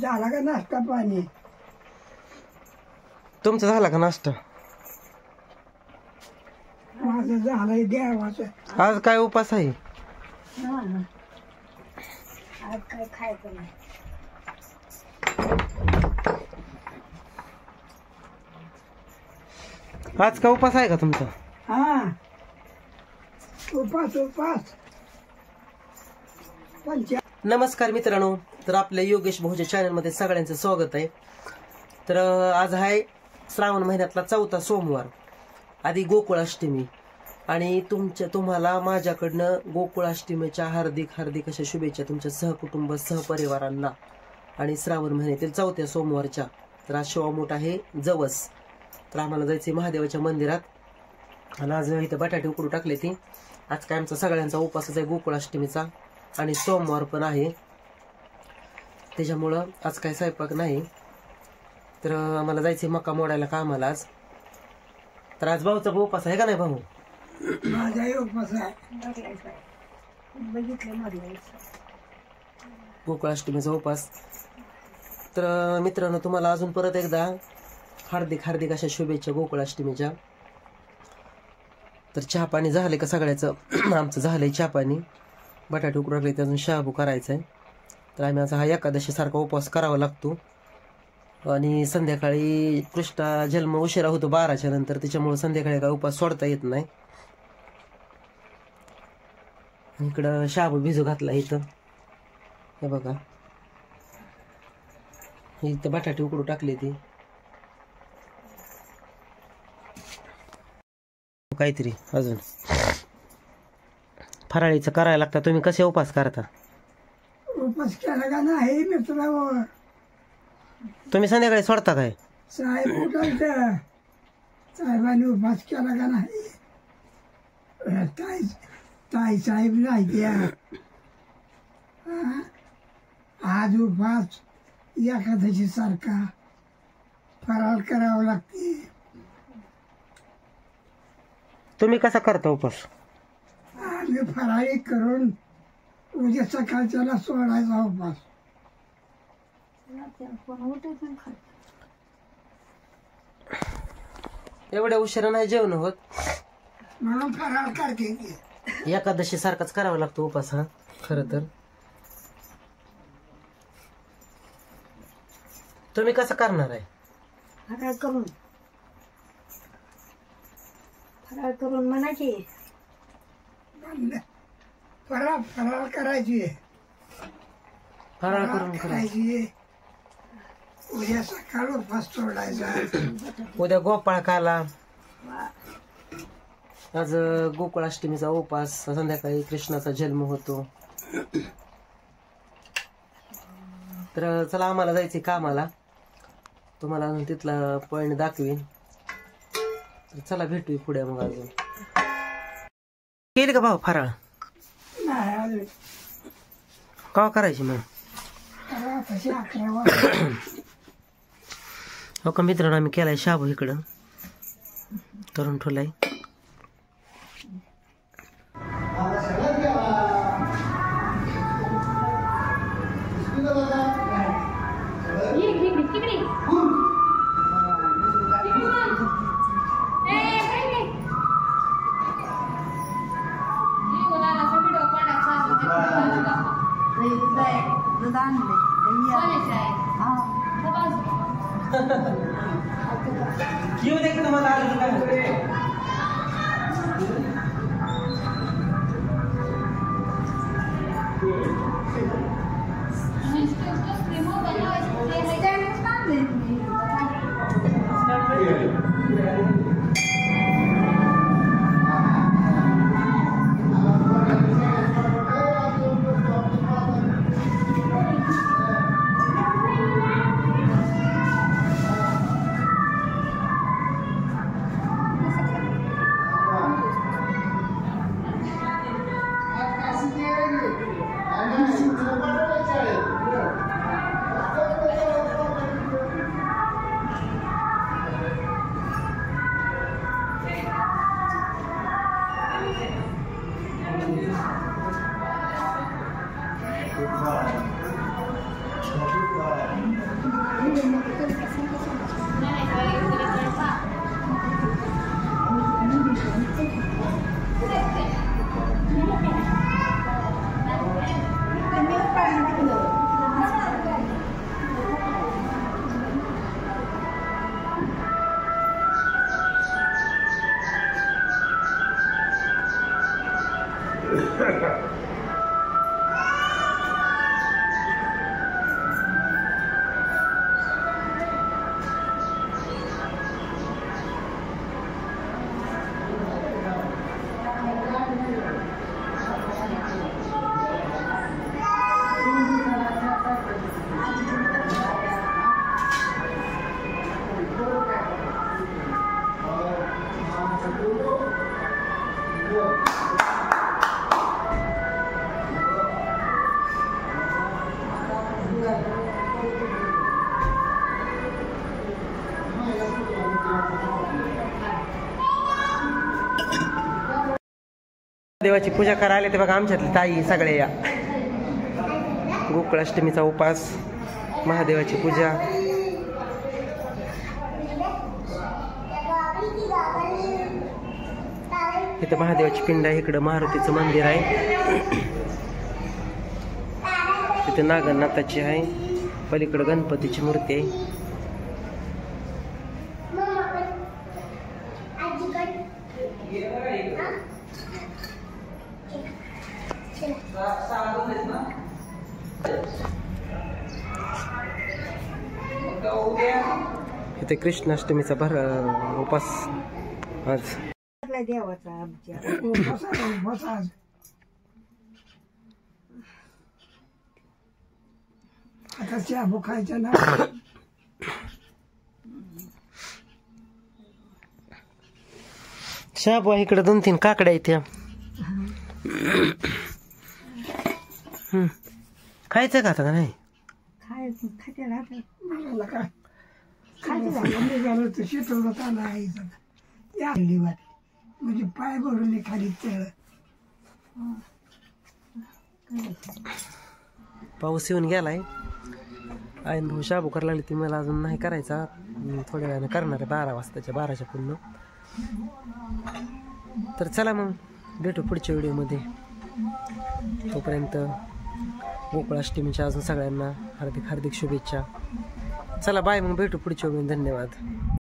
झाला का नाश्ता पाणी? तुमचा झाला का नाश्ता? माझं झालंय देवाचं. आज काय उपास आहे? आज काय खायचं नाही. आज का उपास आहे का तुमचा? हा, उपास उपास. नमस्कार मित्रांनो, तर आपल्या योगेश भाऊच्या चॅनलमध्ये सगळ्यांचं स्वागत आहे. तर आज आहे श्रावण महिन्यातला 4था सोमवार, आधी गोकुळाष्टमी. आणि तुम्हाला माझ्याकडनं गोकुळाष्टमीच्या हार्दिक हार्दिक अशा शुभेच्छा तुमच्या सहकुटुंब सहपरिवारांना. आणि श्रावण महिन्यातील 4थ्या सोमवारच्या. तर आज शिवामोठ आहे जवस. तर आम्हाला जायचे महादेवाच्या मंदिरात. आणि आज इथं बटाटे उकडू टाकले ती. आज काय आमचा सगळ्यांचा उपासच आहे गोकुळाष्टमीचा, आणि सोमवार पण आहे, त्याच्यामुळं आज काय स्वयंपाक नाही. तर आम्हाला जायचे मका मोडायला कामाला आज. तर आज भाऊचा उपास आहे का नाही भाऊ? माझाही उपास आहे. गोकुळाष्टमीचा उपास. तर मित्रांनो, तुम्हाला अजून परत एकदा हार्दिक हार्दिक अशा शुभेच्छा गोकुळाष्टमीच्या. तर चहा पाणी झाले का सगळ्याचं? आमचं झालंय चहा पाणी. बटाटे उकडले, अजून शाबू करायचा आहे. तर आम्ही आता हा एकादशीसारखा उपवास करावा लागतो. आणि संध्याकाळी कृष्णा जन्म उशिरा होतो 12च्या नंतर, त्याच्यामुळे संध्याकाळी काय उपवास सोडता येत नाही. इकडं शाबू भिजू घातला इथं, हे बघा. इथं बटाटे उकडू टाकले ती. काहीतरी अजून फराळीचं करायला लागतं. तुम्ही कसे उपास करता? उपास केला का नाही मित्रावर? तुम्ही संध्याकाळी सोडता काय? साहेब उठायचं, साहेबांनी उपास केला का नाही? ताई साहेब नाही द्या. आज उपास एकादशी सारखा फराळ करावा लागते. तुम्ही कसा करता उपास? आम्ही फराळी करून उद्या सकाळच्याला सोडायचा उपास. एवढ्या उशिरा नाही जेवण होत म्हणून फराळ करते की. एकादशी सारखाच करावा लागतो उपास हा खरं तर. तुम्ही कसं करणार आहे? फराळ करून म्हणायची फराळ करायची. फराळ करून करायची. उद्या सकाळ उपास सोडायचा. उद्या गोपाळ काला. आज गोकुळाष्टमीचा उपास. संध्याकाळी कृष्णाचा जन्म होतो. तर चला, आम्हाला जायचे कामाला. तुम्हाला अजून तिथला पॉइंट दाखवीन. तर चला, भेटू पुढे मग. अजून केली का भाऊ फराळ? का करायची मग? हो का मित्रांनो, आम्ही केलाय शाबू इकडं करून ठेवलाय. येऊ दे का तुम्हाला? देवाची पूजा करायला आले ते बघा आमच्यातले ताई सगळे या. गोकुळाष्टमीचा उपास, महादेवाची पूजा. इथं महादेवाची पिंड आहे, इकडं मारुतीचं मंदिर आहे, तिथे नागनाथाची आहे, पलीकडं गणपतीची मूर्ती आहे. इथे कृष्णाष्टमीचा उपास आज. देवाचा आमच्या आता चहा बुखायच्या ना. शाबू इकडे 2-3 काकड्या आहेत. खायचं का आता? नाही खाते मला काय खायचं तर शेतवत आला आहे म्हणजे पाय भरून खाली चढ. पाऊस येऊन गेलाय. आईन भाऊ शाबू करायला लागली, ती मला अजून नाही करायचा, थोड्या वेळाने करणार आहे 12 वाजताच्या 12च्या पूर्ण. तर चला मग भेटू पुढच्या व्हिडिओमध्ये. तोपर्यंत गोकुळाष्टमीच्या अजून सगळ्यांना हार्दिक हार्दिक शुभेच्छा. चला बाय, मग भेटू पुढच्या व्हिडिओ. धन्यवाद.